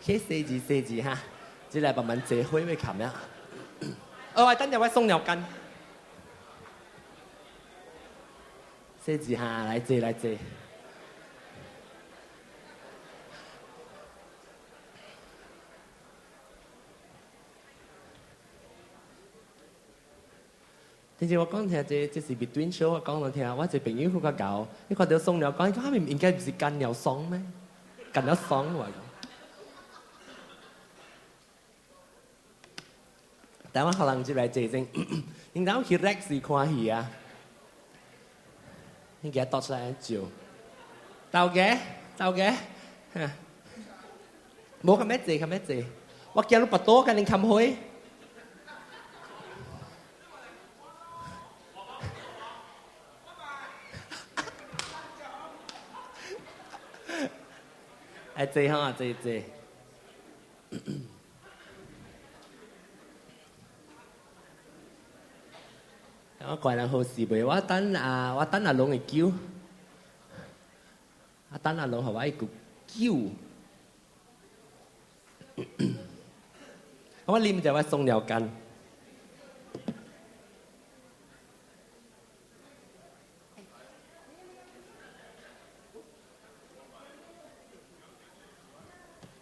，K 4字哈，只嚟慢慢借開會琴呀。我等陣我送牛筋。4字哈，來借來借。之前我講聽這是 between show， 我講嚟聽，我一朋友佢個搞，你看到送牛筋，佢咪應該唔是乾牛爽咩？乾牛爽喎。แต่ว่าเขาลังจะไปเจริงยังดาวคิดแรกสีควาเหียยังแกตอดใส่จิ๋วเตาแกโมคำแม่เจว่าแกรู้ปะโต้กันยังคำห้อยไอเจฮะเจ我怪人好事袂，我等阿龍會叫，等阿龍係我一個叫，我啉就我送尿筋，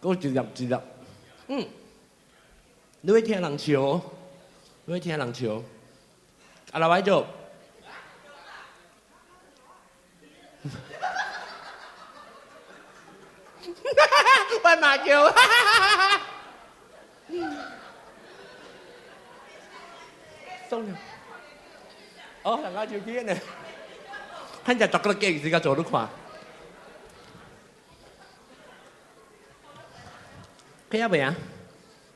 嗰注入，你會聽人笑，อะไรไว้จบไปมาเกียวxong rồi thằng ngao chiều kia này hắnจะจักระเก่งสิกระโจทุกขวาcái gì vậy ạ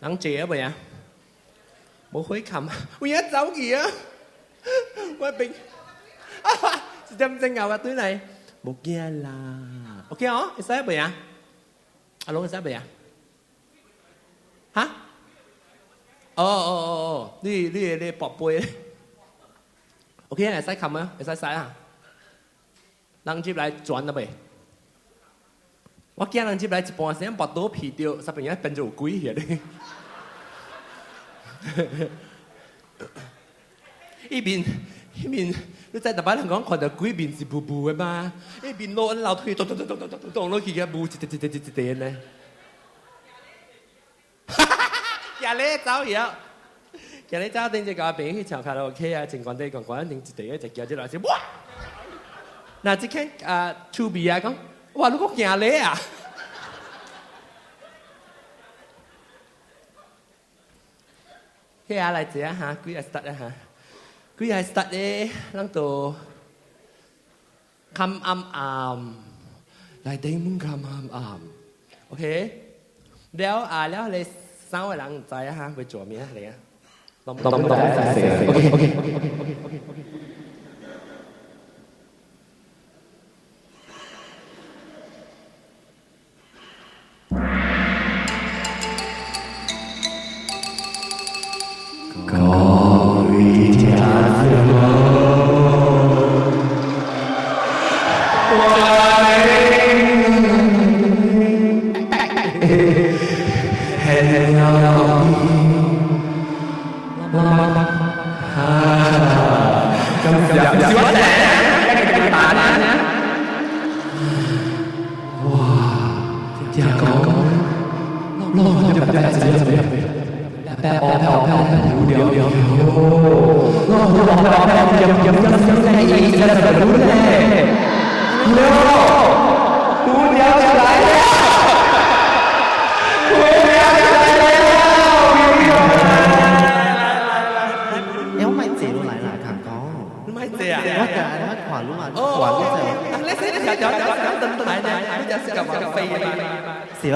nắng trẻ vậy ạ bố khuấy khẩm ui hết dấu kìa quay bình chân ngầu vào túi này một kia là ok hả cái sếp vậy à luôn cái sếp vậy à hả đi bọt bùi ok này sếp khẩm á cái sếp à đang chụp lại chuẩn đó vậy 我驚人接來一半時間拔到皮掉，十分鐘變做鬼去咧。一邊，你在台灣人講看到鬼面是霧霧的嘛？一邊攞人老推動落去嘅霧一點咧。行咧走嘢，行咧走頂隻個病去唱卡拉 OK 啊，情況啲講頂一地一隻叫隻來先，哇！嗱，即刻2B 啊講。哇！你講行咧啊？去下嚟者嚇，幾日 start 啊嚇？幾日 start 咧？啷度คำ啱嚟頂滿คำ啱 ，OK？ แล้ว你3位人仔啊嚇，會做咩嚟啊？當OK。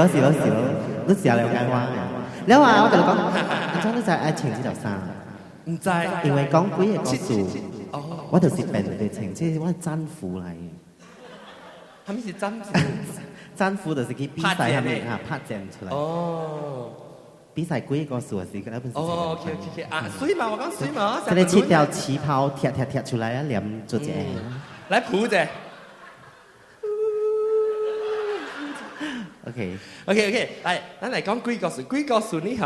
少，都時候了解話。你話我同你講，我真係就係愛情這條衫。唔知，因為講鬼嘅故事，我就是病嘅情，即係我係真婦嚟。係咪是真婦？真婦就是佢比賽係咪啊拍正出嚟？哦，比賽鬼嘅故事係嗰本。哦 ，OK 啊，水嘛，我講水嘛。即係切掉旗袍，貼出來啊，黏做隻。來譜啫。OK，咱嚟講幾個數呢嚇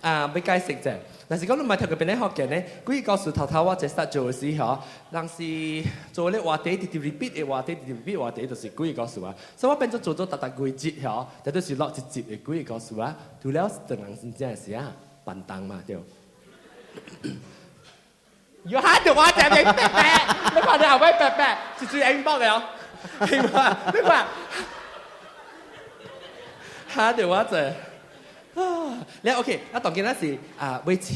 要解釋啫。但是講你唔係頭個邊咧學嘅呢，幾個數頭我就 start 做時嚇，但是做咧話題直接 repeat 嘅話題，直接 repeat 話題就是幾個數啊。所以我變咗做特幾節嚇，但都是落一節嘅幾個數啊。除了等人先真係啊，笨蛋嘛對。要喊條話就係白白，你話你後尾白白，是最英邦嘅哦。係嘛？你話？嚇條話就你 OK，當然那是為車，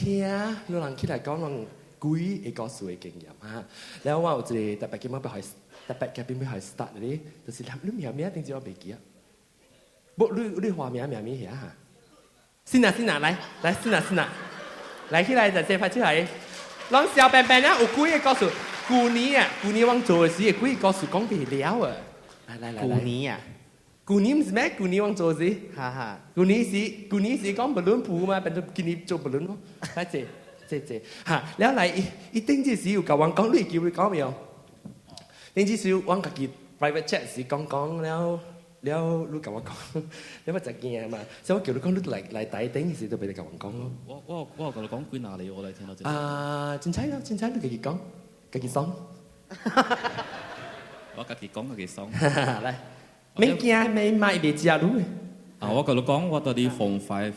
你人起來講人幾個數嘅經驗嚇。然後我有一個特別嘅邊要開 start 咧，就是你名定住我未記啊。不，你話名嚇嚇。先啊，來起來就先發出嚟。讓小笨笨啊，有幾個數？舊年我做嘅時，幾個數講未了啊！來。舊年唔是咩？舊年我做時，舊年是講บอลลูนผู嘛，เป็นกิน做บอลลูน咯。來這嚇，แล้ว嚟一定之時要教我講，你叫佢講未有？定之時我自己 private chat 時講แล้ว你教我講，你乜就驚嘛？所以我叫你講，你嚟睇定時就俾你教我講咯。我同你講幾哪裡，我嚟聽到。真猜你自己講，自己爽。我自己講自己爽。嚟。ไม่เกี่ยไม่เบียดรู้我同你講，我到啲 Form 5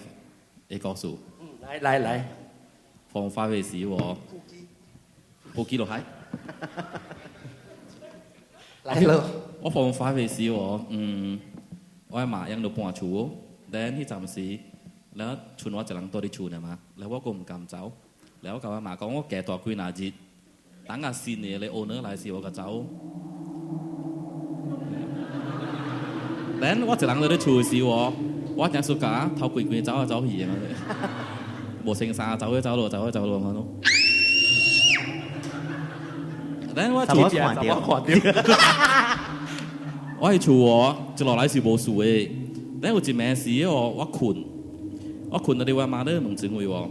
嘅個數。嚟。Form 5嘅時我報幾落係？嚟咯。我 Form 5嘅時我我阿嫲ยัง到半處，但ที่จำ時แล้วชวน我จะ能多啲處เนี่ย嘛，แล้ว我ก็唔敢走，แล้ว我กับ阿嫲講我แก่ตัว幾哪節，等下先你 owner 嚟時我ก็走。然後我一人喺度厝時我正暑假頭攰走去嘅，無成衫走去路咁咯。然後我住我喺厝就落來是無事嘅。然後有一暝時我困到啲我媽咧問整我，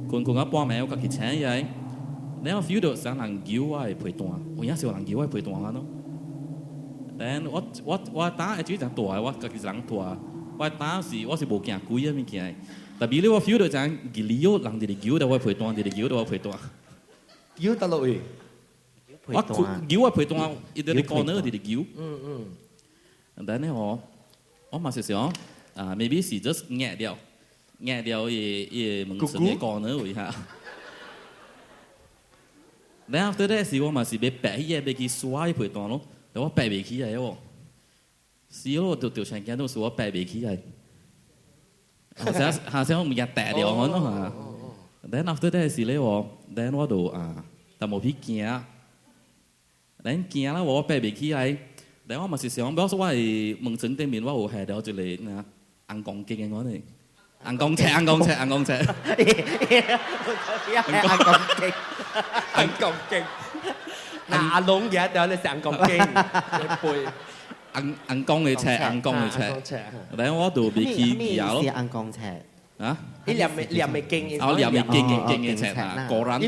困到半暝我家己醒起來，然後 feel 到想人叫我嘅陪伴，有影是有人叫我陪伴咯。但我打係主要就大，我自己人大。我打是我是無驚鬼啊物件，特別你我 feel 到就係理由人哋叫到我陪伴，人哋叫到我陪伴。叫得落去。我叫我陪伴，一啲講呢啲叫。但係我嘛是想maybe 是 just 壓掉嘅門神嘅講呢位嚇。然後 after that 時我嘛是被白嘢被佢刷陪伴咯。但我白未起嚟喎，是咯，條長頸都是我白未起嚟，下先我唔日大掉我咯嚇。Then after that 時咧then 我就但冇皮驚，then 驚啦我白未起嚟，then 我咪是想，比如說我係門診對面我有下掉一個硬鋼筋嘅我哋，硬鋼尺，阿龍嘅就係成鋼筋，背硬鋼嘅尺，然後我就被佢咬咯。硬鋼尺啊？你連未勁嘅，連未勁嘅尺啊，果然。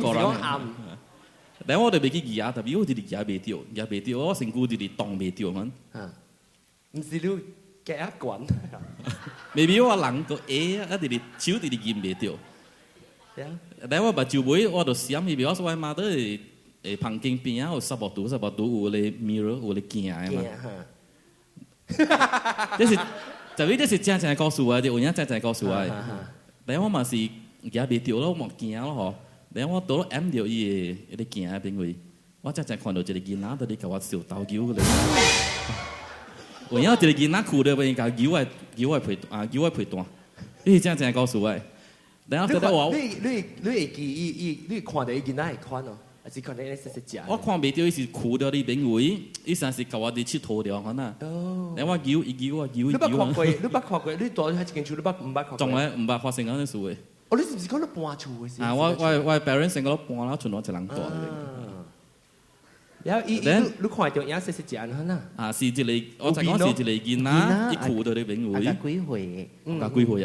然後我就被佢咬，特別我哋咬未掉，我成股哋當未掉咁。唔是你夾一滾。未必我人個一哋手哋見未掉。然後我把酒杯我就想，未必我所謂媽都係。旁邊邊有十度有啲 mirror 有啲鏡啊嘛，這是真正告訴我，有人真正告訴我。但係我嘛是而未掉咯，冇鏡咯嗬。然後我到 M 掉伊啲鏡邊位，我真正看到一個囡仔喺度教我小刀叫嗰啲。有人一個囡仔哭到俾人教叫我陪伴，呢真正告訴我。然後覺得我你會記你看到伊囡仔係看咯。我看未到，伊是哭到啲邊位，伊成是教我哋佚佗掉可能。然後我叫。你捌看過？你住喺一間厝，你唔捌看過？從來唔捌發生咁嘅事嘅。你是唔是講你搬厝嘅事？我 parents 成個搬啦，全我一人住。然後你看到影是隻人可是一個，我就講是一個囡仔，伊哭到啲邊位。幾歲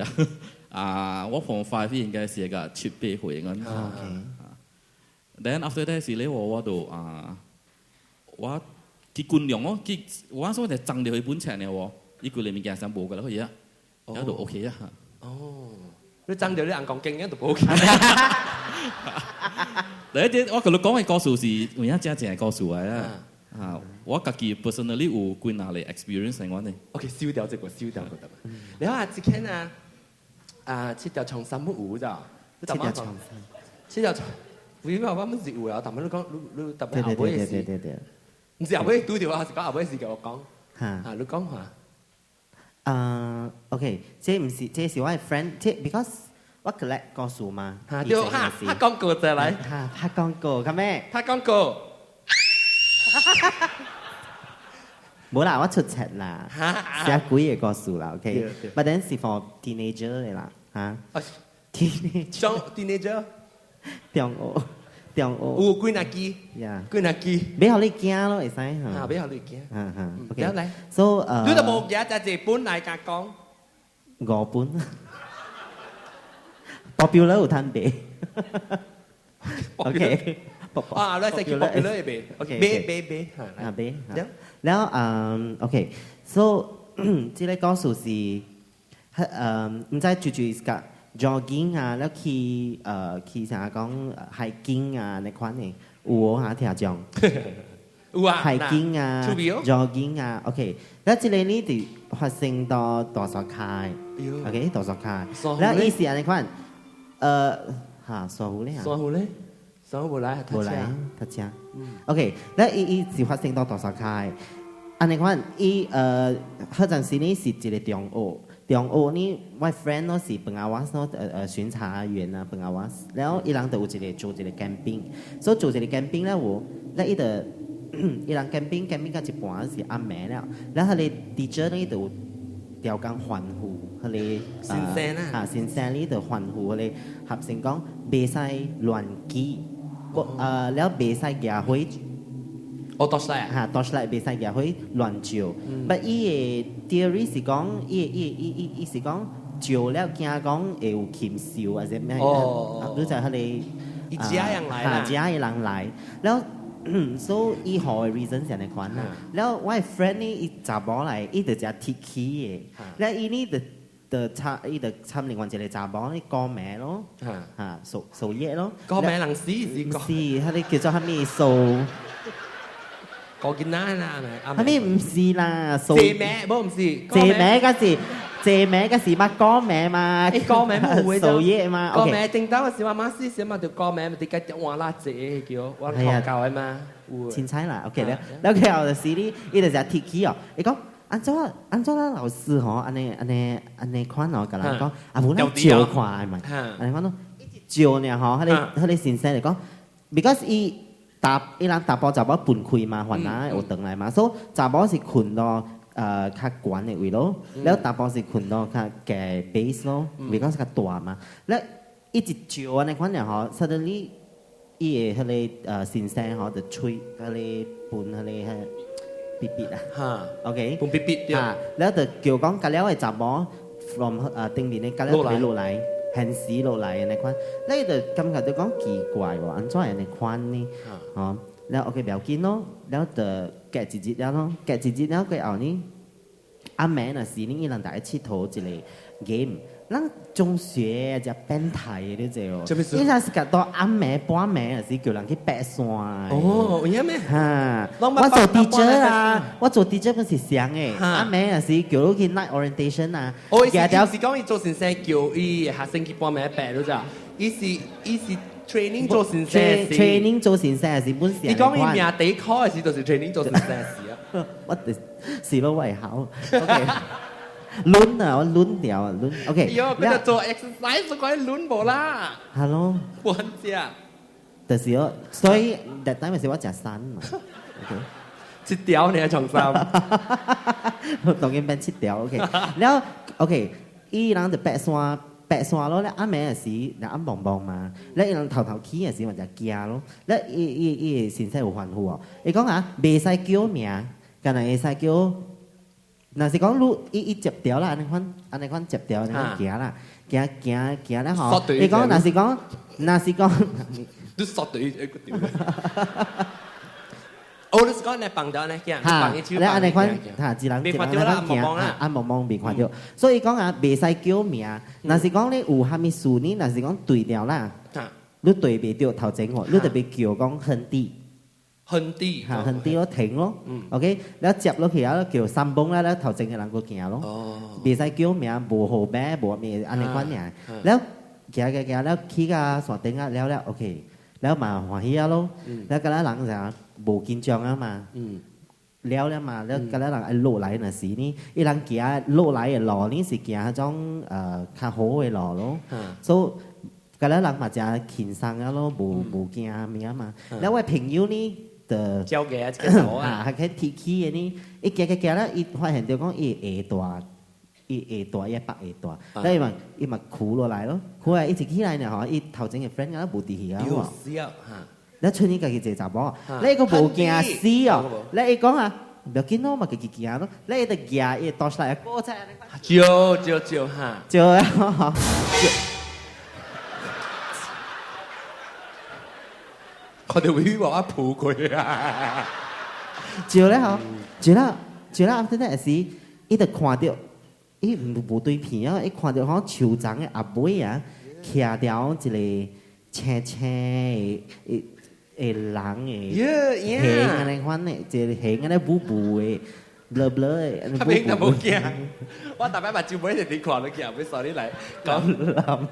啊？我放5應該是個7、8歲咁。Then after that 時咧，我就我結官量咯，我所謂就掙掉佢本錢嘅喎，依句裡面嘅想冇噶啦，可以啊，有度 OK 啊嚇。哦，你爭咗啲硬講經，一度 OK。第一啲我同你講嘅故事是有影真正嘅故事嚟啦。啊，我家己 personally 有幾哪嚟 experience 嘅我呢。OK，燒掉這個，燒掉個得嘛。然後之前切掉長衫乜舞咋？切掉長衫，切掉長，為咩我乜事舞啊？但係你講你特別後尾嘅事，對，唔知後尾對調啊？是講後尾事嘅我講。嚇，你講下。OK，這唔是，這是我嘅 friend，這 because 我 collect 故事嘛。嚇，對嚇，他講過就嚟。嚇，他講過，咁咩？他講過。冇啦，我出冊啦，寫幾個故事啦 ，OK。But then 是 for teenager 嚟啦，嚇。teenager。中學。有幾哪支？幾哪支？俾學你驚咯，會使嚇。嚇，俾學你驚。嚇 ，OK。嚟。So 你都冇嘢，就係本嚟甲講。5本。popular 有攤俾。OK。你係叫 popular 嘅俾。OK。俾。嚇俾。แล้วOK，so 即係故事是唔知住กับ jogging 啊，แล้วขี่成日講 hiking 啊ใน款嘅，有嚇聽講 hiking 啊 jogging 啊 OK，แล้ว即係呢啲發生到大沙溪 OK 大沙溪，แล้วอี時ใน款嚇沙湖咧嚇，沙湖嚟ทัชชาOK，แล้วอี時發生到大沙溪。อันนี้ว่า嗰陣時呢是一個中學呢我 friend 都是本亞灣巡查員啊本亞灣，然後伊人就有一個做一個 camping， 所以做一個 camping 咧我咧伊人 camping 到一半是暗暝了，然後佢哋 teacher 呢度調工歡呼，佢哋先生呢度歡呼，佢哋合成講袂使亂記，แล้ว袂使舉火。torchlight 袂使舉火亂照。But 伊個 theory 是講，伊是講照了驚講會有禽獸或者咩？你就佢哋家人來，แล้ว所以伊好嘅 reason 係呢款啦。แล้ว我 friend 呢，伊查某嚟，伊就只 Tiki 嘅，แล้ว伊呢就參另外一個查某呢歌名咯，數嘢咯。歌名能死是歌。是，佢哋叫做咩數？個見啦，係咪唔是啦？借名冇唔是，借名嗰時乜歌名嘛？歌名冇會做嘢嘛？歌名正當嗰時話馬師寫嘛條歌名，咪點解話啦姐叫我學教嘅嘛？千彩啦 ，OK 咧。แล้ว佢有時呢，伊就係 Tiki 哦。你講安怎啦老師嗬？安尼款哦，甲人講啊，冇咧照看咪？安尼講咯，照呢嗬？佢哋先生嚟講 ，because 伊人搭波查某分開嘛，還哪有轉來嘛，所以查某是困到較懸嘅位咯，แล้ว搭波是困到較嘅 base 咯 ，because 較大嘛，แล้ว一直照安尼款呢嗬 ，suddenly 伊個佢哋先生嗬就吹佢哋半佢哋別別啊，OK， 半別別啊，แล้ว就叫講隔了嘅查某 from 定面嘅隔了佢落嚟。很死落嚟嘅款，呢就感覺就講奇怪喎，安怎人哋款呢？哦，แล้ว OK 唔要緊咯，แล้ว就夾一日了咯，夾一日了佢後呢，阿妹啊是呢，伊人大家佚佗一個 game，咱中學就變態嘅你知哦，伊陣時夾到暗暝半暝啊是叫人去爬山。哦，有咩？嚇，我做 teacher 啊，我做 teacher 嗰時想嘅，暗暝啊是叫你去 night orientation 啊。哦，伊是講伊做先生叫伊下星期半暝爬，你知啊？伊是 training 做先生。training 做先生是本事。你講伊命底考嘅時就是 training 做先生事啊。我是咯，為好。OK。ลุ้น啊，我ลุ้น掉啊，ลุ้น OK。喲，佢就做 exercise 嗰啲ลุ้น冇啦。Hello。半隻。就是我，所以 that time 係我食山嘛。OK。切條你喺床上。當然變切條 OK。แล้ว OK，伊人就爬山咯，แล้ว阿妹係時，แล้ว阿棒棒嘛，แล้ว伊人頭起係時或者驚咯，แล้ว伊先生有歡呼哦。伊講啊，未使叫名，但係會使叫。嗱是講路伊接條啦，安尼款接條，安尼款行啦，行咧嗬。你講嗱是講，都索對一個條。哦，你是講你放到呢嘅，嚇，咧安尼款嚇，一人未看到啦，望望啦，按望望未看到，所以講啊，袂使叫名。若是講你有蝦米事呢？若是講對調啦，你對袂到頭前喎，你特別叫講亨弟。亨弟嚇，亨弟咯停咯，OK，แล้ว接落去啊，叫三蹦啦，แล้ว頭前嘅人個行咯，袂使叫名，無號名，無咩安尼款嘅，แล้ว行แล้วขี่個山頂啊，แล้ว OK，แล้ว嘛歡喜啊咯，แล้วก็แล้วหลังจาก無緊張啊嘛，แล้ว嘛，แล้วก็แล้วหลังไอ้落來那時呢，伊人行落來嘅路呢是行迄種較好嘅路咯，所以ก็แล้วหลัง嘛就輕鬆啊咯，無驚咩啊嘛，แล้ว我朋友呢。交嘅啊，隻手啊，係佢鐵起嘅呢，一行咧，伊發現到講伊下大，伊下大，伊北下大，咧伊咪苦落來咯，苦啊，伊一起來呢，嗬，伊頭前嘅 friend 啊無地氣啊，有死啊嚇，咧春年家己一查某，咧個無驚死哦，咧伊講啊，唔要緊咯，咪家己行咯，咧伊就行，伊倒出來過出來，招嚇，招啊！我哋會話抱佢啊！照咧嗬，照咧後頭時，伊就看到，伊無對片啊，伊看到好像酋長嘅阿妹啊，徛條一個青青嘅人嘅形安尼款嘅，一個形安尼舞舞嘅，blur blur 嘅。阿明就冇驚，我大擺把照妹你看到驚，俾所啲嚟講諗。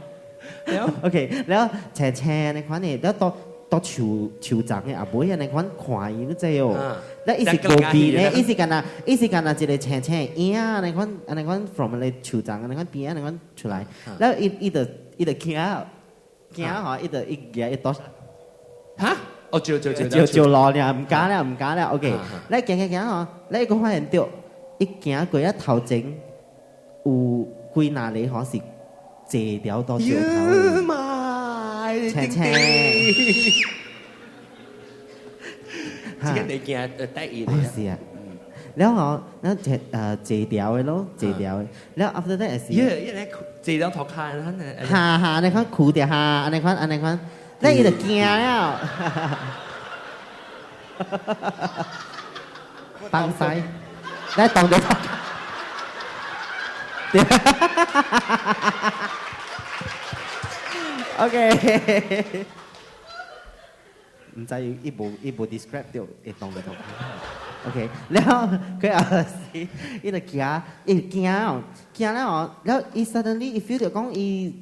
แล้ว OK，แล้ว青青安尼款嘅，แล้ว到酋長嘅阿妹安尼款看伊都知哦。แล้ว伊是高邊咧，伊是干那一個青青影安尼款 from 咧酋長安尼款邊安尼款出來，แล้ว伊就驚嗬，伊驚伊倒嚇？哦，照落咧，唔敢咧 ，OK，แล้ว驚嗬，แล้ว伊個發現到，伊行過一頭前有幾那裡嗬是借條到石頭。青青，自己你見得意嚟是啊，แล้ว我แล้ว借條嘅咯，借條嘅，แล้ว after that 是，一嚟借條頭看佢呢，下你看苦掉下，安尼款，แล้ว伊就驚了，放曬，แล้ว當咗。OK， 唔知伊無 describe 到會當唔當 ？OK， แล้ว佢時伊就驚咧哦，แล้ว伊 suddenly 伊 feel 到講伊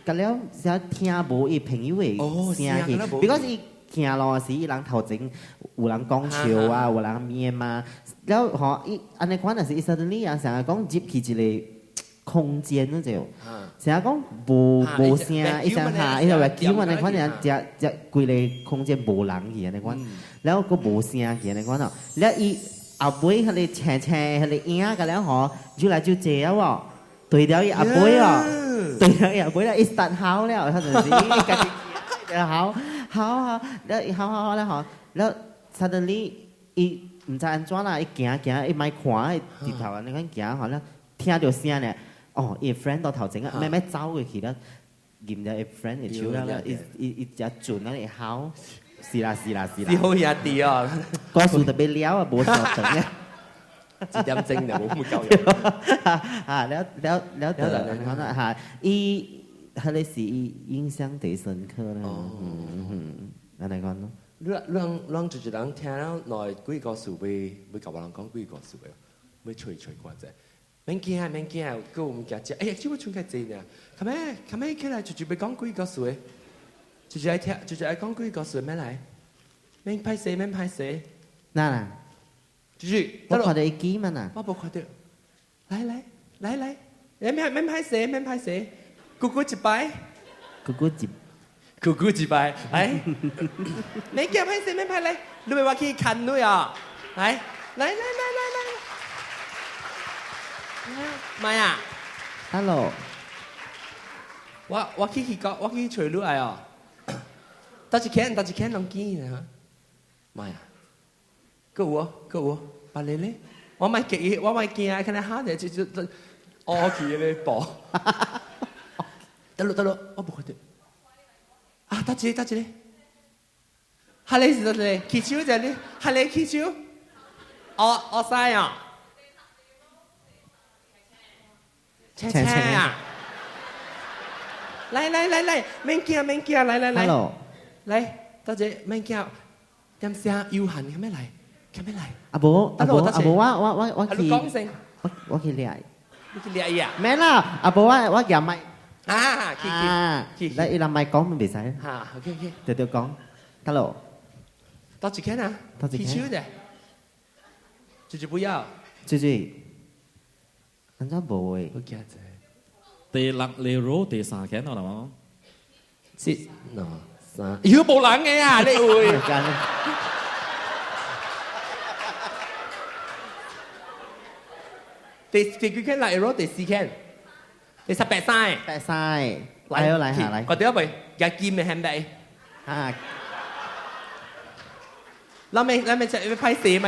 個了成聽無伊朋友嘅聲氣 ，because 伊行路時伊人頭前有人講笑啊，有人咩嘛，แล้ว嗬伊安尼款時伊 suddenly 啊成日講入去一個空間嗰就，成日講無聲，伊成下，伊就話叫安尼款人，只規個空間無人去安尼款，แล้ว個無聲去安尼款咯，แล้ว伊阿妹佢哋青青佢哋影個了嗬，就來就這喎，對了伊阿妹哦，對了伊阿妹咧，伊 start 好了，嗰陣時伊家己就好，แล้ว伊好咧嗬，แล้ว suddenly 伊唔知安怎啦，伊行，伊咪看，伊直頭安尼款行嗬，แล้ว聽到聲咧。哦，伊 friend 到頭前啊，咩走過去啦，驗咗伊 friend 嘅手啦，伊只轉啦，伊考，是啦，是好嘢啲啊，個數特別了啊，冇錯嘅，幾點鐘就冇咁夠用，啊，แล้ว講啦嚇，伊佢哋是印象最深刻啦，安尼講咯，讓住人聽了來幾個數會教人講幾個數嘅，會吹過啫。免驚，個唔驚啫。哎呀，只會穿個字呢？咁咩起來就被講幾個數，就愛聽，就愛講幾個數咩來？免拍死，嗱，就是我看到伊記嘛呐，我冇看到。來，免拍死，咕咕一擺，來，免驚拍死，免拍來，你咪話去看女啊？來。咪啊 ，hello， 我去吹女嚟哦，到一間攏見呢嚇，咪啊，個有，把你咧，我咪驚，睇下下咧就我去咧播，得咯，我冇看到，啊，得一個，哈你是谁？氣球就你，哈你氣球。哦晒啊！車啊！嚟，免驚，嚟。Hello，嚟，多謝，免驚。飲聲悠閒，咁樣嚟。阿伯，我你講聲，我去嚟。你去嚟呀？咩啦？阿伯我入咪。去。嚟伊拉咪講咪唔使。嚇 ，OK。對講。Hello。到幾間啊？到幾間？氣球的。就不要。人家冇誒。好驚啫。第六你攞第三間我諗。是喏三。要冇人嘅啊！你會。第幾間嚟攞第四間？第18曬。8曬。嚟下嚟。我哋一位日見咪係咪？啊。เราไม่จะไปสีไหม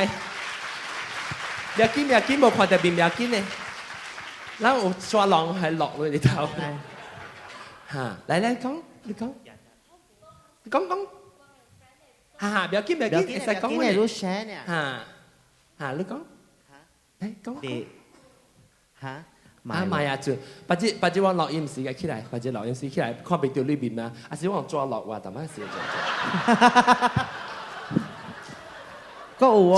อยากกินบอกความแต่บินอยากกินเนี่ยแล้วชัวร์ลองให้หลอกเลยดิเท่าฮะ嚟你講嚇อยากกินไอ้ใส่講เนี่ยรู้แชร์เนี่ยฮะ你講嚟講ฮะ買啊住或者我錄音時嘅起來或者錄音時起來看邊條裏邊啊還是我抓落話點樣時就ก็โอ้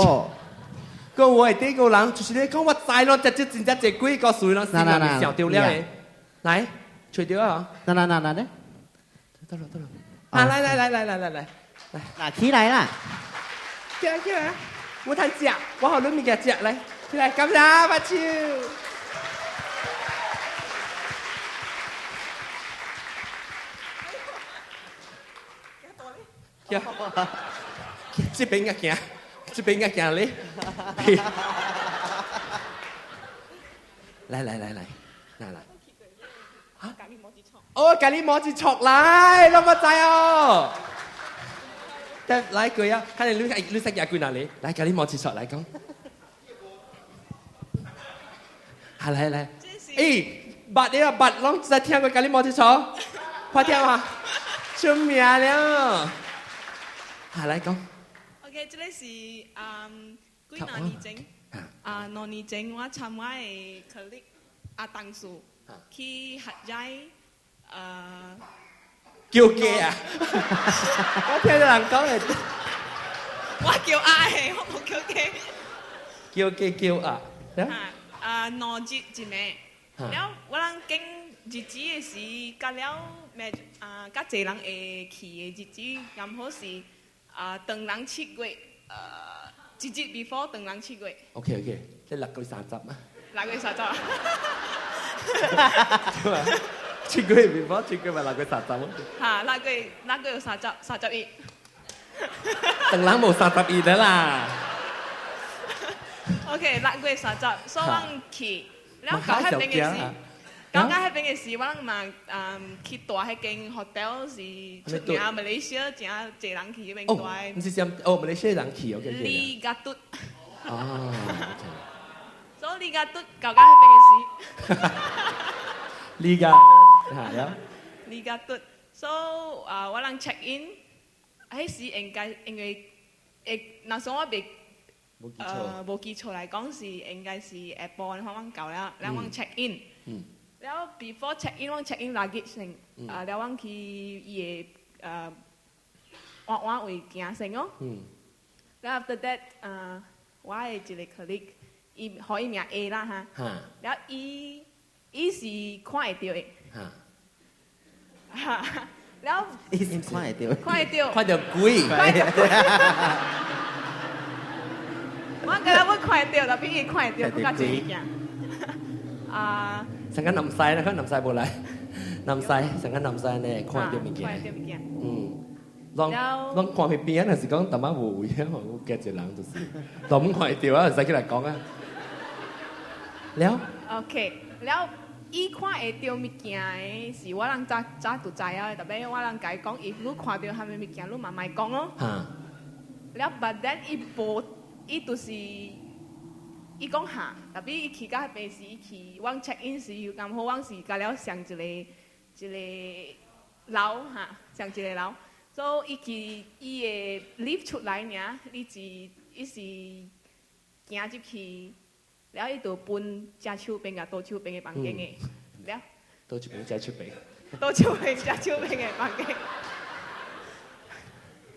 個我係第一個人，就是你講我知咯，直接真正這幾個水咯，是咪笑掉了誒？來，除掉啊！嗱咧，得了，啊來，嗱起來啦，起來，我睇隻，我好諗嘅隻嚟，起來，咁啦，把手，這邊嘅行。這邊嘅行咧，嚟，嚇！哦，咖喱摩子戳嚟，攞個仔哦！得嚟句啊，睇你識日句哪裡？嚟咖喱摩子戳嚟講，係嚟，誒，บัดลองจะ聽過咖喱摩子戳，快聽啊！出名了，係嚟講。OK， 這裡是幾年前，年前我參我嘅 colleague 阿鄧樹去合仔叫嘅啊！我聽到人講係，我叫阿嘅，我冇叫嘅。叫啊！挪節一名，了我哋經日子嘅時，隔了咩較濟人會去嘅日子，咁好是。當人7月，一日 before 當人7月。OK， 即係6個月30啊。6個月30啊。7個月 before 7個月咪6個月30咯。嚇，6個月31。當人冇31的啦。OK，6個月30，所以我去，แล้ว搞喺邊嘅事。剛剛喺邊嘅事，我哋嘛去住喺間 hotel 是出名馬來西亞，真濟人去嗰邊住。唔是馬來西亞人去 ，OK。利加嘟。哦。所以利加嘟剛剛喺邊嘅事。利加，係啊。利加嘟，所以我哋 check in，喺時應該因為那時候我冇記錯嚟講是應該是下晡我哋搞啦，然後我 check in。แล้ว before check in ว่าง check in luggage นึงแล้วว่างคือว่าอีกอย่างนึงอ๋อแล้ว after that ว่าจะเลย colleague อีขออีเมีย A 啦ฮะแล้วอี是快掉เองแล้วอีสิ快掉貴，我覺得會快掉，但係佢快掉不加這樣成間南西啦，佢南西冇嚟，南西成間南西咧，看到物件，攏看去邊啊？是講淡仔無位啊，我驚一人就是，都唔看到啊，使起來講啊。แล้ว OK แล้วอี看會到物件誒，是我人早就知啊，特別我人甲伊講，if 你看到蝦米物件，你嘛咪講咯。แล้วbut then 伊就是伊講下，特別伊去到迄邊時，伊去往 check in 時又咁好，往時甲了上一個樓嚇，上一個樓，所以伊會 lift 出來呢，伊是行入去，然後伊就搬隻手邊甲倒手邊嘅房間嘅，了。倒手邊隻手邊。倒手邊隻手邊嘅房間。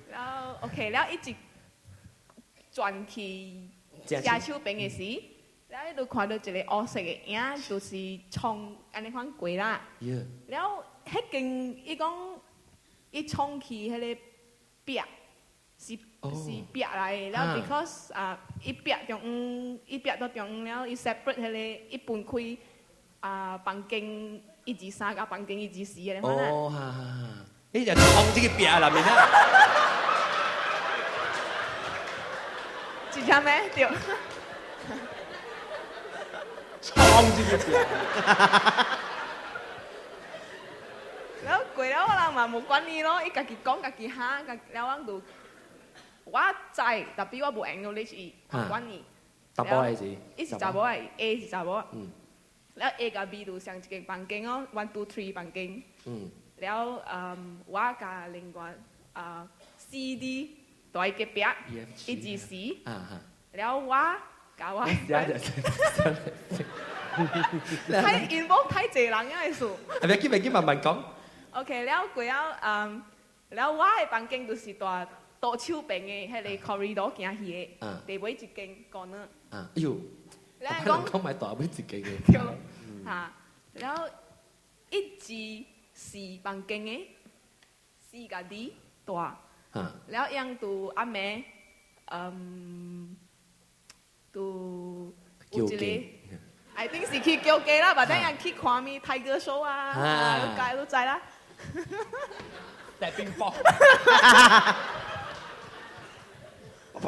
然後 OK， 然後一直轉去隻手邊嘅時，然後伊就看到一個黑色嘅影，就是衝安尼款過啦。然後迄間伊講。伊衝去迄個壁是壁來的，然後 because 伊壁中央，伊壁到中央了，伊 separate 迄個伊分開房間123甲房間124嘅款啦。哦，哈，伊就衝這個壁啦面啊！是這咩？對。衝這個壁。แล้ว過了我人嘛冇關係咯，伊家己講家己嚇，แล้ว我就我知，但係我冇 acknowledge 伊冇關係。查甫還是？伊是查某係 A 是查某，แล้ว A 甲 B 就上一間房間哦，1、2、3房間。แล้ว我甲另外C、D 在個壁1、2、4，แล้ว我甲我。太 involve 太濟人嘅意思。唔要慢慢講。OK， แล้ว過了แล้ว我嘅房間就是大倒手邊嘅迄個 corridor 行去嘅，第尾一間講呢。喲，你講埋大尾一間嘅。嚇，แล้ว1、4房間嘅4甲 D 大，แล้ว樣就阿妹就有一個。I think 是去叫雞啦，或者人去看咪 Tiger Show 啊，都解都知啦。大乒乓。我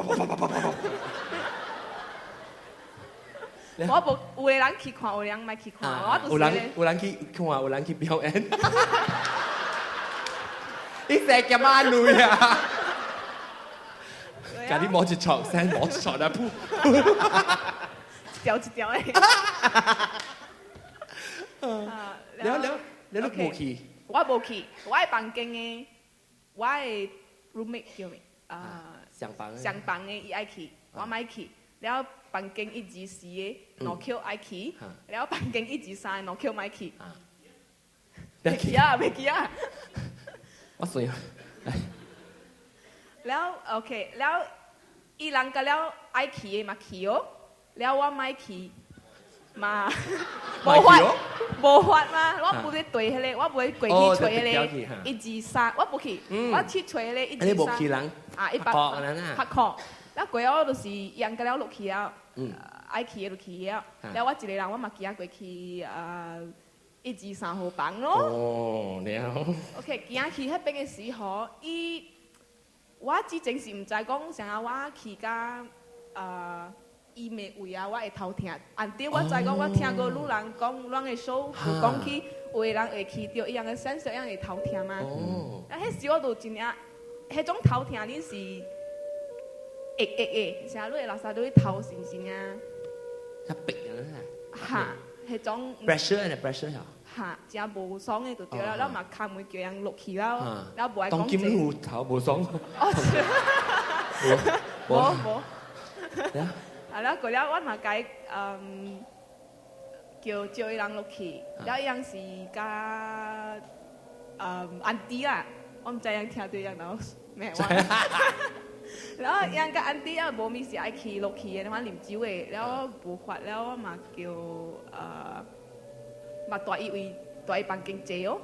無有個人去看，有個人唔去看，我就是咧。有人去看，有人去表演。你成日咁啱累啊！家啲摸住床聲，摸住床嚟鋪。一條誒。你都冇去？我冇去，我係房間嘅，我係 roommate 叫咩？上房嘅伊愛去，我唔愛去。แล้ว房間1、2、4嘅，no Q 愛去，แล้ว房間1、2、3 no Q 唔愛去。未去啊！我算。แล้ว OK， แล้ว伊人個แล้ว愛去嘅嘛去哦。แล้ว我ไม่ขี่มาบ่法嘛，我不會對迄個，我不會過去吹迄個1、2、3，我不去，我去吹迄個1、2、3。你冇去人？一百拍殼，แล้ว過我就是人個了落去啊，愛去就去啊，แล้ว我一個人我嘛行過去1、2、3號房咯。哦，了。OK， 行去迄邊嘅時候，我之前是唔知講啥，我去甲伊咪位啊，我會偷聽。until 我知講，我聽過路人講，咱嘅 show 有講起，有個人會去到伊樣嘅 sense， 伊樣會偷聽嘛。啊，迄時我就真正，迄種偷聽你是嘅，成日你會垃圾都去偷先啊。一逼人啊！嚇，迄種 pressure 呀。嚇，真無爽嘅就對啦，然後嘛敲門叫人落去啦，然後無愛講。當金有頭無爽。冇。แล้ว過了，我嘛解叫伊人落去，แล้ว伊人是甲安迪啦，我唔知伊聽到伊人到咩話。แล้ว伊人甲安迪啊，無咪是愛去落去嘅，我啉酒嘅，แล้ว無法，แล้ว我嘛叫嘛帶伊位帶伊房間坐哦。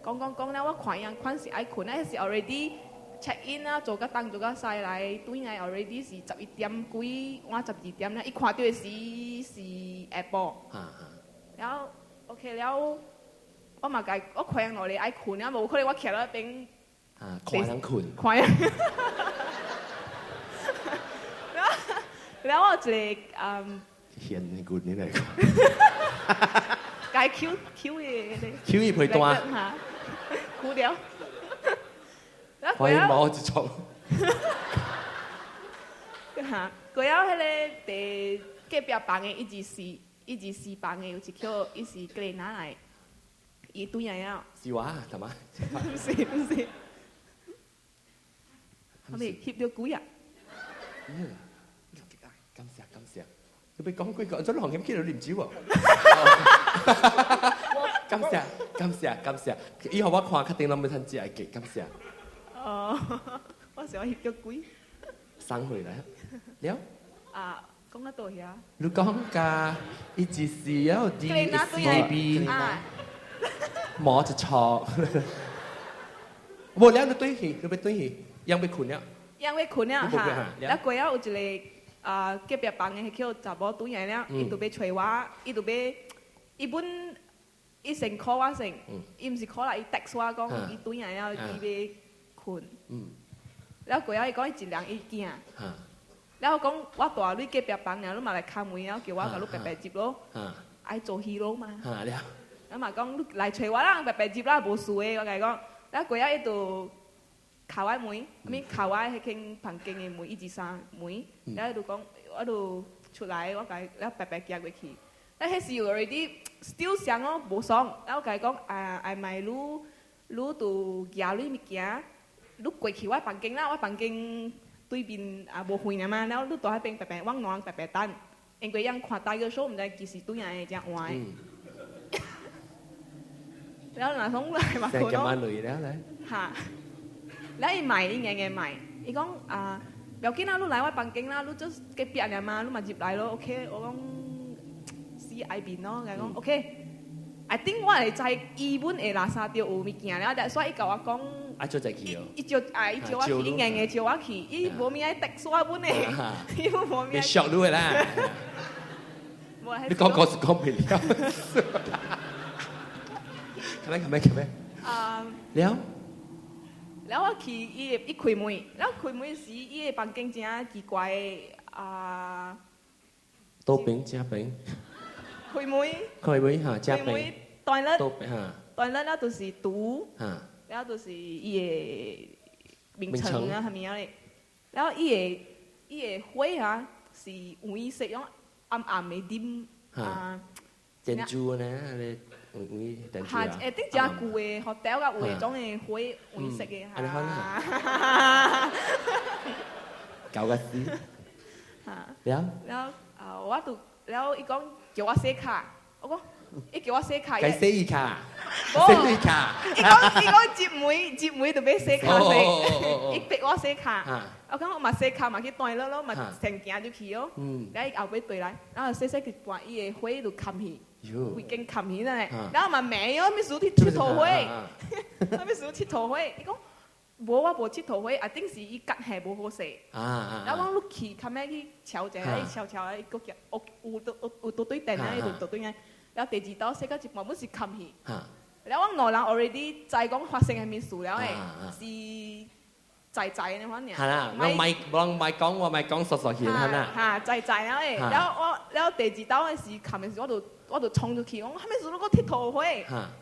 講，แล้ว我看伊人款是愛困，迄是 already。check in 啊，做個檔做個曬嚟，對外 already 是11點幾，我12點啦。一看到嘅是 Apple， 然後 OK 了，我嘛解，我看人落嚟愛困啊，冇可能我徛喺邊。看人困。看人。แล้ว我一個顯你good你嚟講。解 Q 嘅。Q 一陪單。酷掉。可以摸一床。嚇，佢有迄個第隔壁房嘅1、2、4房嘅有一條，伊是個人拿來，伊對嚟啊。是我啊，係嘛？唔是。係咪翕到鬼啊？感謝。佢俾講句講咗行咁，見到你唔知喎。感謝。以後我看確定諗唔ทัน知係嘅，感謝。我想翕到鬼。生回嚟，了。講得到呀？你講㗎，一直是有啲 CB， 摸就錯。冇แล้ว你對戲，你ไป對戲，ยังไปขุนเนี่ยยังไปขุนเนี่ยค่ะแล้วก็有一個隔壁房嘅叫查某對人咧，伊就要找我，伊就要伊本伊先 call 我先，伊唔是 call 啦，伊 text 我講伊對人咧，伊要困，แล้วก็有伊講伊一人伊驚，แล้ว講我大你隔壁房咧，你嘛來敲門，然後叫我甲你白白接咯，愛做 hero 嘛，咁嘛講你來找我啦，白白接啦，無事嘅，我甲伊講。แล้วก็ยังตัวข่าวไอ้หมวยมีข่าวไอ้ให้เข่งผังเก่งไอ้หมวยอีจีซังหมวยแล้วดูก็ว่าดู出來ว่าไงแล้วแปะๆ夾過去แล้วให้สิ already still 想哦冇爽แล้วไงก็ไอ้ไม่รู้ตัวยาวเลยมีแก่รู้過去ว่าผังเก่งแล้วว่าผังเก่ง對邊冇會นะ嘛แล้วรู้ตัวให้เป็นแปะๆว่างนอนแปะๆตันเองก็ยังขวาตายก็โชว์唔知幾時對人จะไว้แล้วหลัง從來嘛佢咯，嚇，แล้วอีใหม่อีไงใหม่อี講不要緊啦，你來我房間啦，你就隔壁嘅嘛，你咪入來咯 ，OK， 我講試愛邊咯，佢講 OK，I think 我係在伊本嘅垃圾掉有物件啦，所以伊甲我講，做隻去哦，伊招我去，硬嘅招我去，伊無咩愛特耍本嘅，伊無咩。你笑你啦，你講是講唔了。係咩？แล้ว我去伊開門，แล้ว開門時伊嘅房間真奇怪多餅加餅，開門嚇加餅，當然多餅嚇，當然啦，就是賭，嚇，แล้ว就是伊嘅名稱啊，係咪啊？แล้ว伊嘅花啊是黃色，種暗嘅點珍珠呢？嚇！誒啲只舊嘅 hotel 嘅會種嘅花黃色嘅嚇。搞個屎！แล้ว我就แล้ว伊講叫我寫卡，我講伊叫我寫卡。計寫一卡，寫卡。伊講接妹就俾寫卡先，伊逼我寫卡。我講我咪寫卡咪去對咯，咪成件就去咯。แล้ว伊後尾對來，然後寫佢話伊嘅花就冚去。會經冚起咧，然後咪名咯，咩數鐵頭花，咩數鐵頭花，伊講冇我冇鐵頭花，啊頂時伊吉係冇好食，然後我碌去冚咩去瞧者，瞧伊個腳，有到對定咧，到對咧，然後第二道寫個節目冇是冚起，然後我內人 already 就係講發生係咩事了誒，是仔呢款嘢，係啦，唔係講我咪講傻傻顯係啦，嚇仔啦誒，然後第二道嘅是冚嘅時我就衝咗去，我係咪做到個鐵頭花？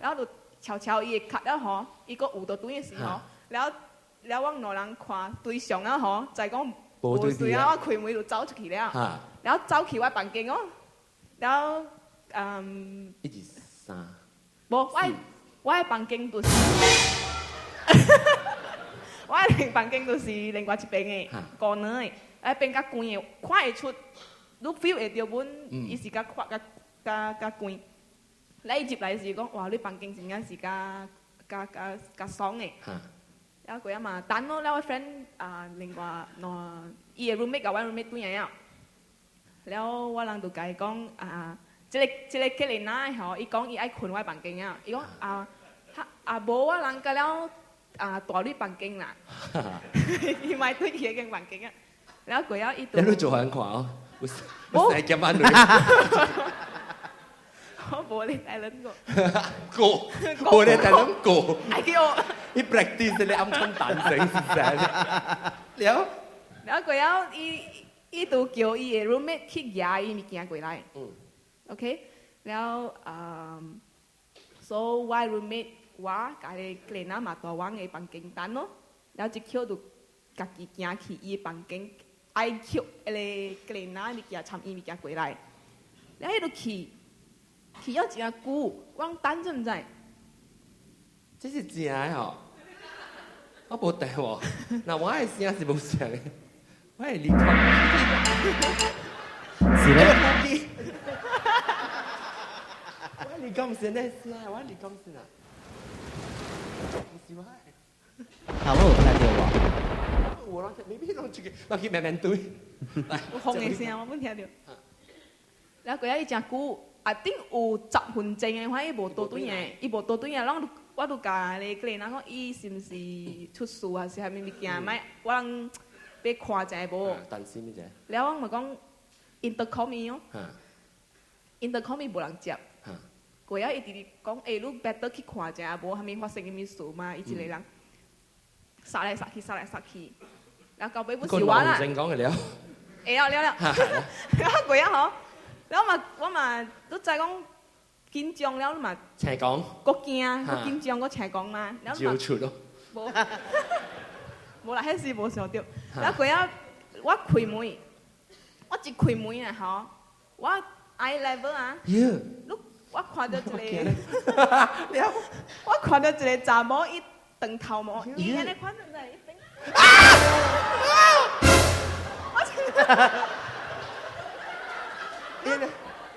然後就悄伊嘅咳啊嗬，伊個有到對嘅時候，แล้ว我內人看對象啊嗬，就係講冇對啊，我開門就走出去了，แล้ว走去我房間哦，แล้ว一二三，冇我嘅房間就是我嘅房間就是另外一邊嘅個女，誒邊個關嘅看會出，你 feel 會到本，伊是個看加關，แล้ว伊入來時講，哇！你房間真係是加爽嘅，แล้ว佢嘛等咯，แล้ว friend 另外伊嘅 roommate กับ我 roommate 對樣，แล้ว我人就甲伊講即個佢嚟哪嗬？伊講伊愛困我房間啊，伊講無我人甲了大你房間啦，伊咪對伊嘅房間啊，แล้ว佢伊你都做很快哦，我成日夾翻女。我boleh talent kok. Boleh talent kok. Ayo. Ini practice ni amcan dancing sisa ni. Liao. แล้ว佢伊就叫伊嘅 roommate 去拿伊物件過來。OK， แล้วso 我 roommate 我家己個人嘛大王嘅房間等咯，แล้ว一口就家己行去伊嘅房間，愛口誒個人物件參伊物件過來，แล้ว伊就去咗一個久，我等真唔知。這是真哦。我冇定喎。嗱，我係聲是冇聲嘅，我係離開。是咧。我離咁聲咧，是啊，我離咁聲啊。唔是我。好，我有聽到喎。我諗未必諗住嘅，我去慢慢對。有風嘅聲，我冇聽到。แล้วก็อีจากกูI think 有10分鐘嘅話，伊無多對嘅，伊無多對嘅，讓我都教你個人講，伊是唔是出書還是係咩物件？咪我人被看者無？但是咩啫？แล้ว我咪講 intercom 伊哦，intercom 伊無人接。過一直直講，誒，你 better 去看者無，係咪發生嘅咩事嘛？伊一個人殺來殺去，殺來殺去，然後到尾不是我啦。正講嘅了。了，然後過一嗬。แล้ว我嘛都在講緊張แล้ว嘛斜講個驚個緊張個斜講嘛แล้ว照出咯冇啦，迄時冇想到แล้ว佢啊我開門我一開門啊嗬我 eye level 啊我看到一個我看到一個查某伊長頭毛伊安尼看到在一邊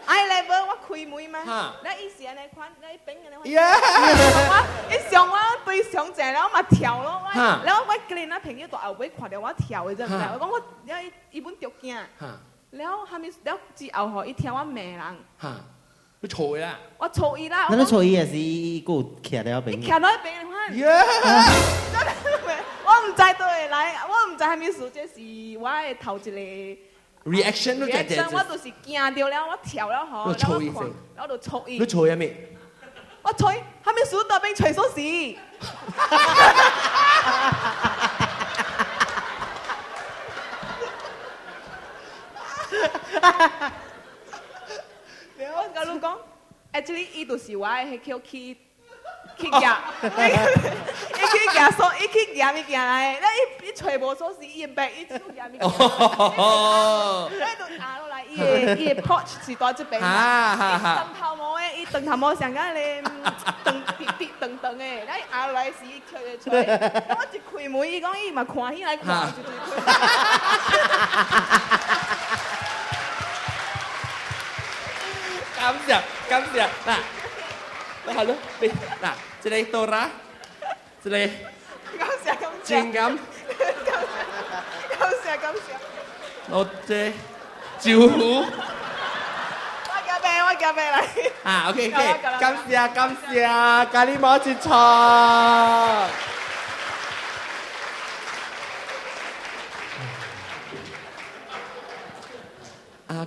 I level 我開門嘛，你伊時安尼款，你邊安尼款，伊上我對上正，然後嘛跳咯，然後我個人那朋友到後尾看到我跳嘅啫，我講我伊本着驚，然後後面然後之後嗬，伊聽我罵人，你嘈啦，我嘈伊啦，那你嘈伊也是個徛在邊？徛到一邊嘅款，我唔知對來，我唔知係咩事，這是我嘅頭一個。reaction 都係我就是驚到了，我跳了嗬，然後就嘈伊。你嘈咩咩？我嘈，係咪數到邊隨手時？我甲你講 ，actually 伊就是我係叫去夾，伊去夾所，伊去夾物件來，伊揣無鎖匙，伊白伊手夾物件，伊就壓落來，伊個 pouch 是在這邊，長頭毛誒，伊長頭毛上個咧長啲長長誒，然後壓落來是伊揣，我一開門，伊講伊嘛看起來看，就感謝，嗱。係咯，你嗱，這裡到啦，這裡正咁，感謝，我這招呼，我夾俾你。啊 ，OK， 感謝，咖喱毛節菜。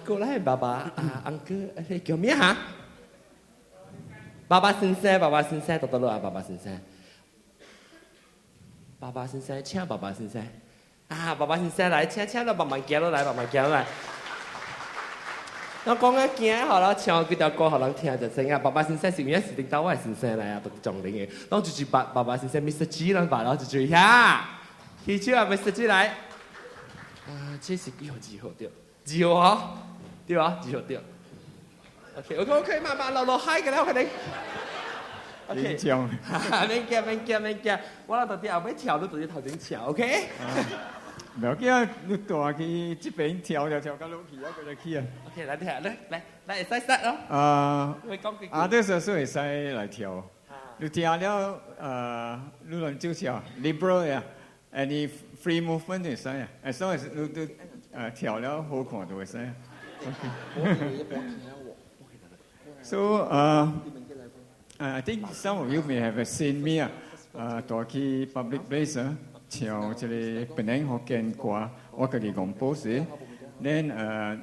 過來爸爸，uncle， 你叫咩嚇？爸爸先生，讀到咯啊！爸爸先生，請爸爸先生。爸爸先生來，請到慢慢行落來。我講個驚，好啦，唱幾條歌，互人聽就聲啊！爸爸先生是永遠是領導我先生來啊，讀重點嘅。然後就爸爸先生 Mr. G 啦，爸，然後就做呀，起手啊 Mr. G 來。這是幾號對？幾號啊？對啊，幾號對？OK， 慢慢落海嘅啦，我哋。OK， 免驚，我到底後尾跳，你到底頭前跳 ，OK？ 唔要緊，你大去這邊跳到落去，我過來去啊。OK，來睇，來會使咯。啲時候會使來跳。你聽了你能就跳 liberal 呀 ，any free movement 會使啊。as long as 你都跳了好看就會使啊。So I think some of you may have seen me 到去 public place 唱這個本來福建歌，我自己 compose。Then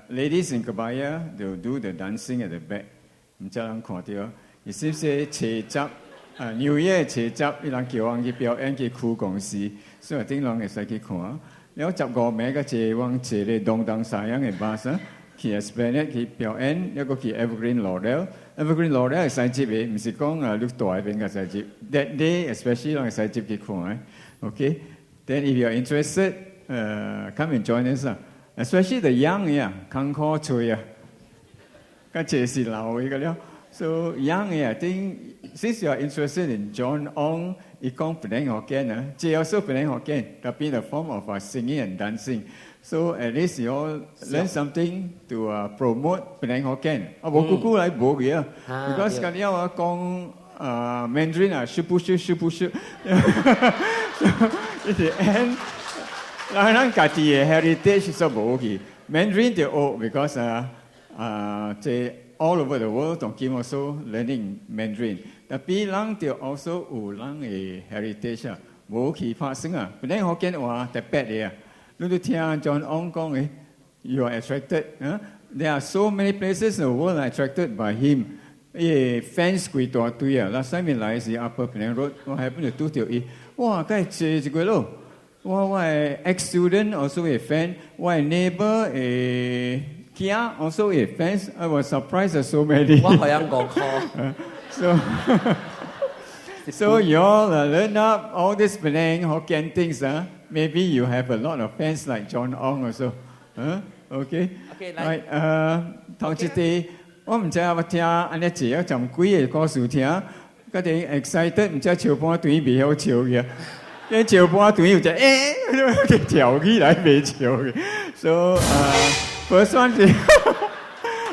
ladies in Kabaya they'll do the dancing at the back， 唔知人看到。意思是車集New Year 車集，伊人叫人去表演去區公司，所以頂人會使去看。然後15名個坐往坐咧東東西洋嘅巴士。去 Esplanade 去表演，一個去 Evergreen Laurel。Evergreen Laurel 係細節嘅，唔是講你大邊個細節。That day especially 係細節去看。Okay， then if you are interested， come and join us。Especially the young 呀，康科吹啊，個這是老嘅了。So young 呀，I think since you are interested in John Ong 伊講本來福建啊，即係 also 本來福建，特別 the form of singing and dancing. So at least you all learn something to promote 本來福建。啊，無姑姑來無嘅啊，because 今日我講Mandarin 啊，是不是？ So in the end，咱家己嘅 heritage 是無嘅。Mandarin 就學 because 即 all over the world 同佢 also learning Mandarin。tapi 人就 also 有人嘅 heritage 啊，無去發生啊。本來福建話特別嘅啊，你都聽 John Ong 講嘅 ，you are attracted 啊。There are so many places in the world attracted by him。fans 幾大堆啊！嗱，上面來是 Upper Penang Road， 我係邊度拄到伊，哇！梗係謝一個咯。我係 ex-student also a fan， 我係 neighbor Kia also a fans。I was surprised at so many。我係香港 call。So you all learn up all this Penang Hokkien things. Maybe you have a lot of fans like John Ong also. Okay. Okay. Right. 頭一啲。我唔知我聽安尼字，我浸幾個故事聽，嗰啲 excited， 唔知笑半段未好笑嘅，啲笑半段又就跳起來未笑嘅，所以first one 是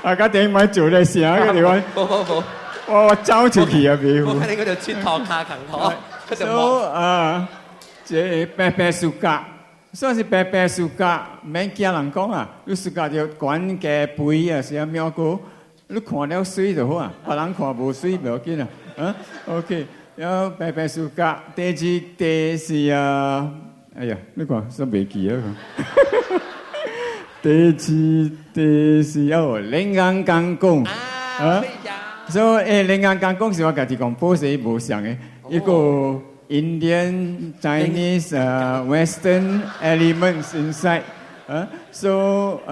啊，家頂買做咧聲嘅地方，冇，我走出去啊未好。我睇你嗰條穿堂卡近呵，嗰條幕。即白白暑假，所以是白白暑假，免驚人講啊，你暑假就管嘅背啊，是啊苗哥。你看了水就好啊，別人看無水唔要緊啊。OK， 然後白白暑假，第是哎呀，你看都未記啊。第是靈岩강工啊，所以靈岩강工是我家己講報寫無相嘅，一個 Indian Chinese Western elements inside。So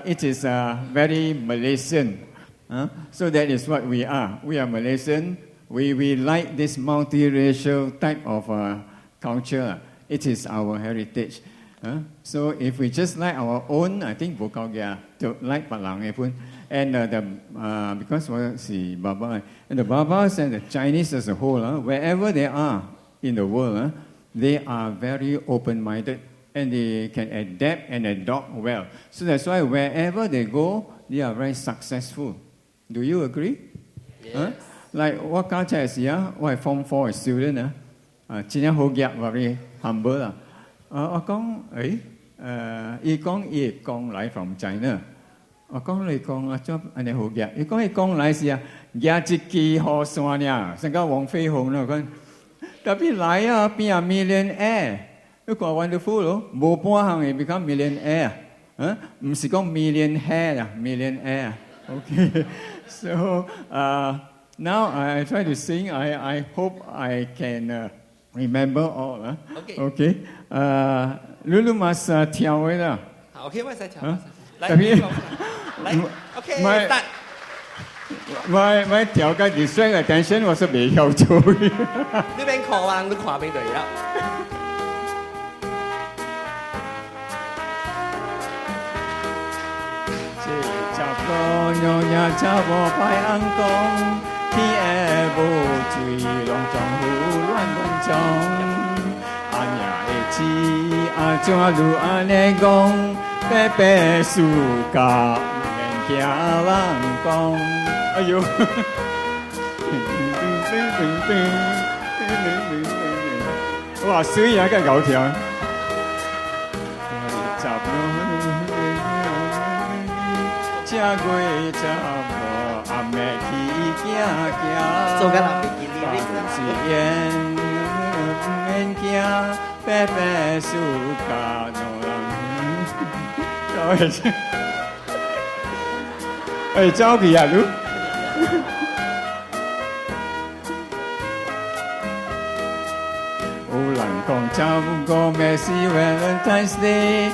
it is very Malaysian. So that is what we are. We are Malaysian. We like this multiracial type of culture. It is our heritage. So if we just like our own, I think 唔夠嘅，就 like 別人嘅本。And because 我是爸爸 and the Babas and the Chinese as a whole, wherever they are in the world, they are very open-minded and they can adapt and adopt well. So that's why wherever they go, they are very successful. Do you agree? Yes. Like 我家姐時我係 Form 4 student 真係好夾 very humble 啦。我講伊講來 from China。我講你講做安尼好夾，伊講來是夾一支雨傘呀，成個黃飛鴻啦講。特別來變millionaire，你講 wonderful 咯，無半行會 become millionaire。唔是講 millionaire 啊 ，millionaire。Okay, so now I try to sing. I hope I can remember all. Okay. Lulu must 跳位啦。OK， 我再跳。來 ，OK， start。我跳個 distract attention， 我是未曉做嘅。呢邊看啊，都看邊度呀？nhỏ nhà cha bò phải ăn con khi e bố chui lòng trong hú loan quan trọng anh nhà e chi a cho lu anh e gong bé bé su cả men kia vang con ai yo wow suy à cái gạo條過怎麼阿妹去行做緊南邊嘅呢是煙免驚白白暑假no人走去啊你有人講走過咩是 Valentine's Day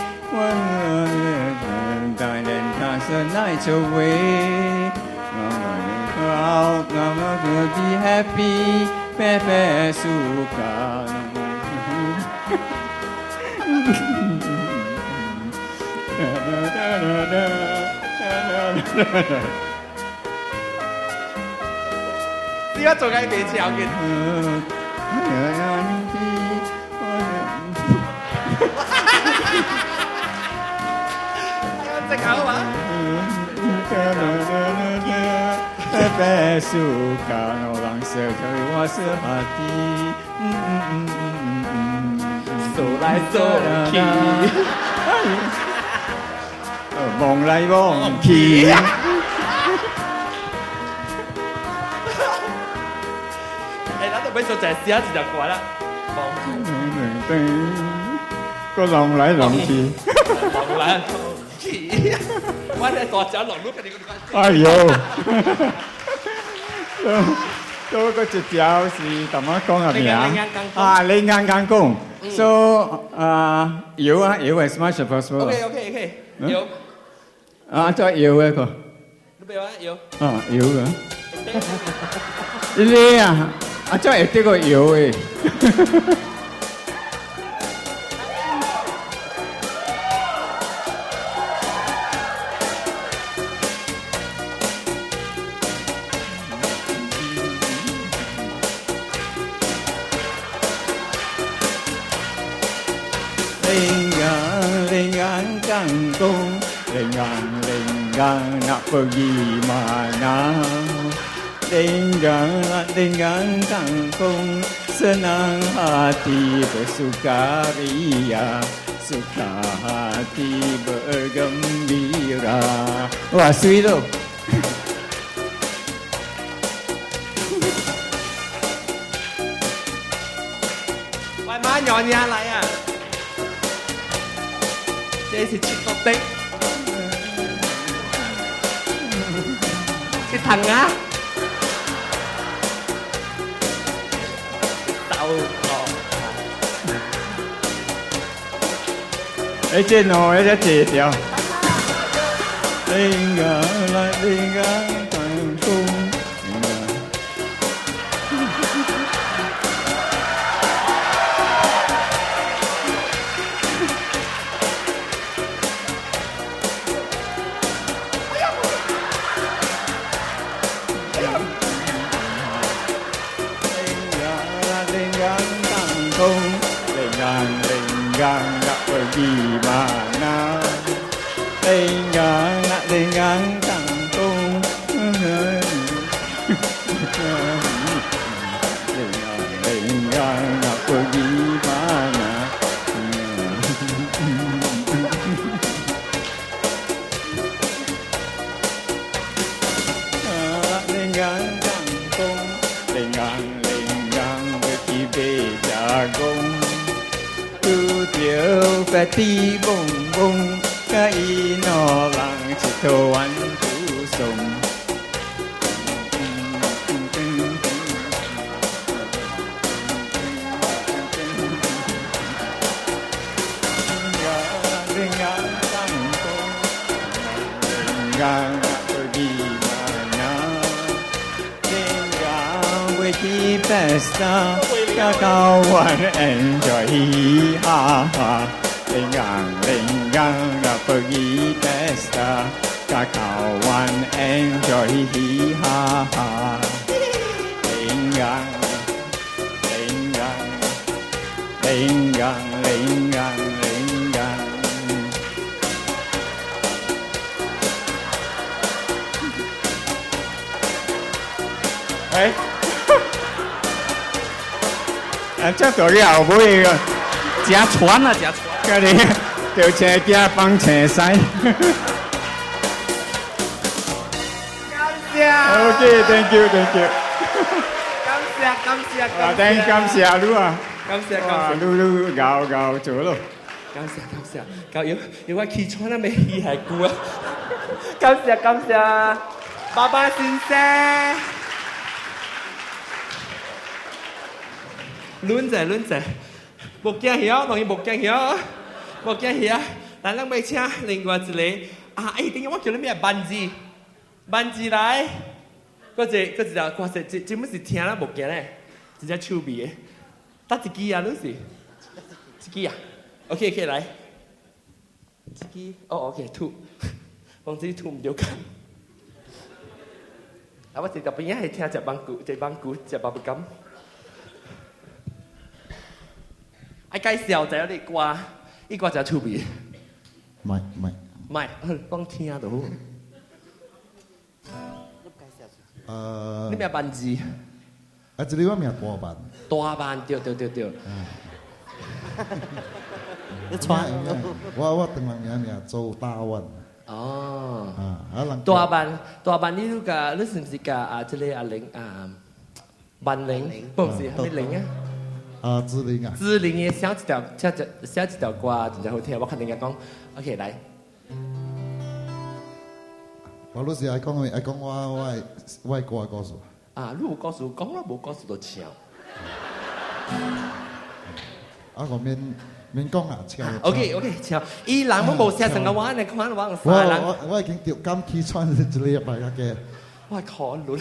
the night away. Out, gonna be happy, Pepe Suka. 而家做緊幾次有見？隻口話。白樹間我讓色佢我是馬蹄，數來數去，望來望去。咱就俾做就係試一次就過啦。個浪來浪去，浪來浪去，我哋大隻浪碌佢哋嗰啲。哎呦！都嗰隻條是點樣講啊？名啊，你啱啱講，so 搖啊搖 as much as possible。OK，搖。啊，再搖一個。你俾我搖。啊，搖嘅。呢啊，啊，再一啲個搖嘅。Nak pergi mana? Dengan kampung senang hati bersukaria, suka hati bergembira. Wah, sweet tu. 喂，媽娘呀嚟啊！這是切角的。切藤啊！豆角。你知我一隻條。Nak pergi mana? Dengan kampung dengan nak pergi mana? Dengan kampung dengan pergi berjagung. Điều phải đi bông bông cái nó lặng chỉ thâu anh chú sông dengan pergi mana dengan pergi pesta kawan enjoy ha-ha Dengan nak pergi pesta kawan enjoy ha-ha Dengan Hey chắc tụi cái hậu bối加船啊，加船。cái này điều xe kia bằng xe say. Ok, thank you. Cảm ơn. Cảm ơn luôn à. Cảm ơn. Lu gạo chỗ luôn. Cảm ơn. Cậu yêu qua khi cho nó mấy hi hài cua. Cảm ơn. Baba xin xe. Luôn rồi. Một gia hiểu, đồng ý một gia hiểu.但係咪車另外一個啊？點解我叫你咩班字來？嗰隻就哇塞，這乜是聽啦木嘅咧？真係趣味嘅。得一支啊，你是？一支啊 ？OK， 來。一支OK， 吐。忘記吐唔到緊。啊，我直頭邊係聽隻班鼓，隻巴布金。介紹就有啲歌，伊个只趣味。唔，唔係，講聽到。你咩班字？這裡我名大班。大班，對。你穿我當名做大運。哦。人大班你是唔是個即係阿玲文玲？不是，係咪玲啊？志玲啊。志玲嘅寫一條歌真係好聽，我肯定講 ，OK 嚟。我老師愛講我歌告訴。你有告訴講啦，冇告訴就唱。我免講啊，唱。OK， 唱。伊人都冇寫成個話，你看我三人。我已經掉金氣穿一個白嘅。我係可憐。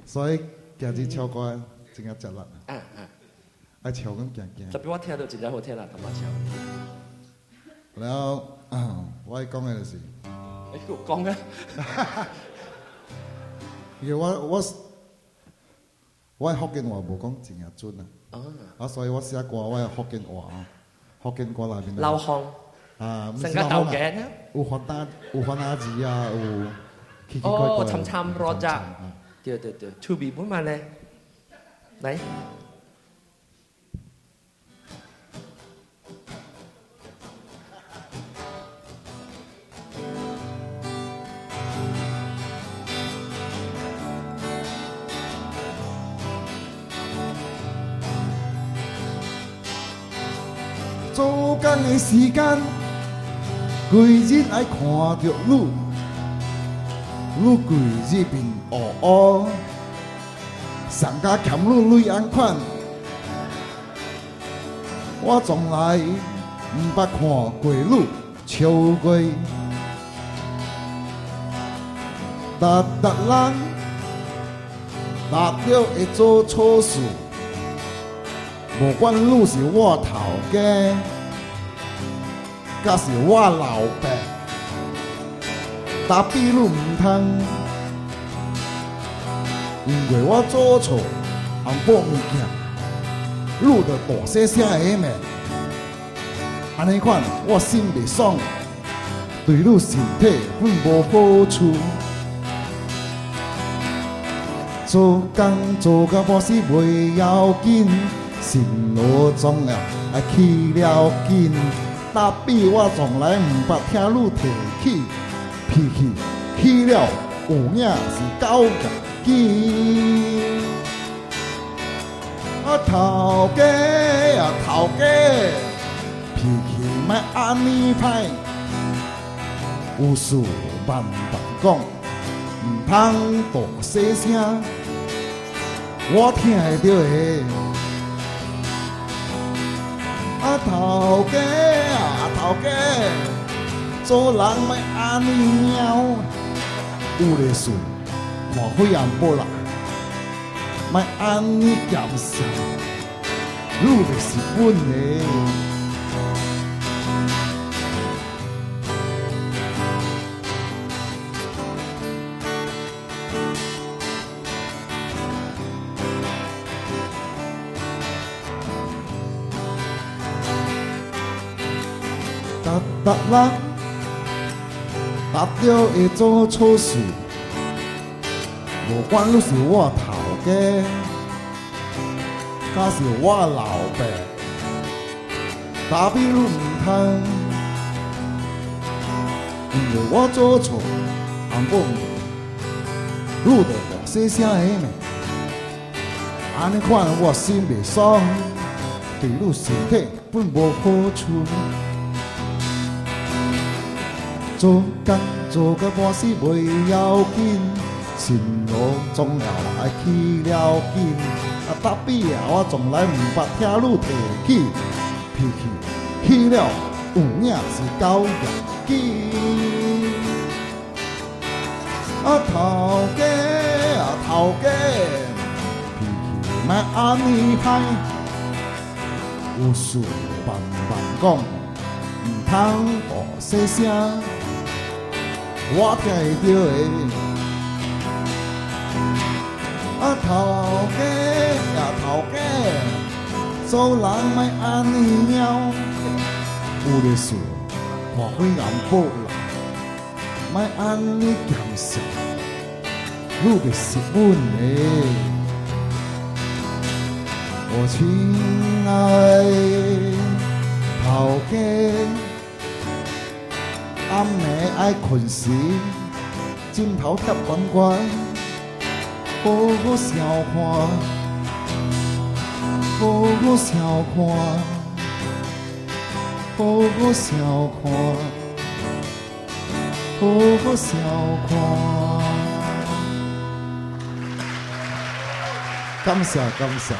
所以今日唱歌真係值啦。愛唱咁勁。特別我聽到真係好聽啦，咁啊唱。然後我講嘅就是。你講啊！因為我福建話冇講真係準啊，所以我寫歌我係福建話啊，福建歌裏邊。流行成個豆嘅，有番阿字啊，有奇奇怪怪。參羅扎，對，to be 本嘛咧，嚟。做工的時間，規日愛看着你規日面烏烏，上加欠你淚眼款，我從來唔捌看過你笑過，人達了會做錯事。無管你是我頭家，甲是我老爸，但比你唔通，因為我做錯紅包物件，你就大細聲下面，安尼款我心袂爽，對你身體本無好處，做工做甲無死袂要緊。心路總要愛去了緊，但比我從來唔捌聽你提起，脾氣起了有影是夠夾緊。頭家，脾氣莫安尼歹，有事慢慢講，唔通大細聲，我聽會到的。頭家，做人莫安尼貓，有咧事看火焰波啦，莫安尼鹹濕，你就是阮的。逐人達了會做錯事，無管你是我頭家，甲是我老爸，但比你唔通，因為我做錯紅包你就大細聲下面，安尼款我心袂爽，對你身體本無好處。做工做甲半死袂要緊，心路總要愛去了緊。答比我從來唔捌聽你提起，脾氣起了有影是夠嚴緊。頭家，脾氣莫安尼歹，有事慢慢講，唔通大細聲。我聽會到的，頭家，做人莫安尼貓，有咧事，看火眼宝啦，莫安尼咸涩，愈袂是阮的。我亲爱的头家，暗暝爱困时，枕头贴悬悬，好好笑看，好好笑看，好好笑看，好好笑看。感谢感谢。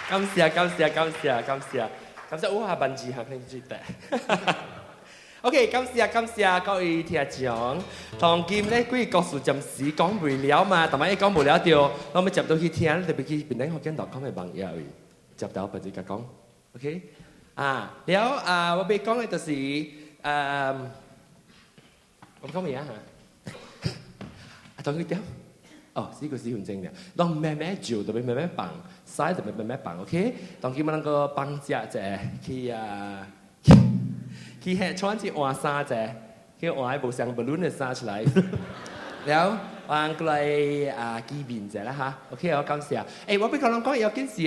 感謝，哇！文字係非常之大。OK， 感謝各位聽眾。當今咧，幾個故事暫時講唔了嘛，同埋一講無了掉，我咪接到去聽，特別去邊啲學緊度講嘅朋友，接到不止講，OK？แล้ว我俾講嘅就是我講咩啊？當佢點？哦，呢個是很正嘅。當妹妹做特別妹妹棒，曬特別妹妹棒 ，OK？ 當佢們個棒隻啫，佢係穿住換衫啫，佢換一部上 balloon 嘅衫出嚟，แล้ว換過來見面啫啦嚇 ，OK？ 我感謝。我俾講有件事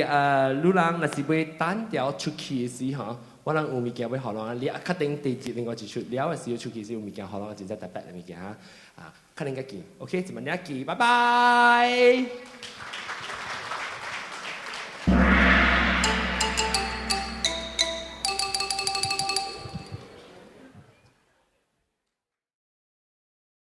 路人若是會單調出去嘅時候，我諗有物件會好咯，你確定地址另外一出，了嘅時候出去是有物件好咯，真係特別嘅物件嚇。肯定嘅見 ，OK， 怎麼樣見？拜拜。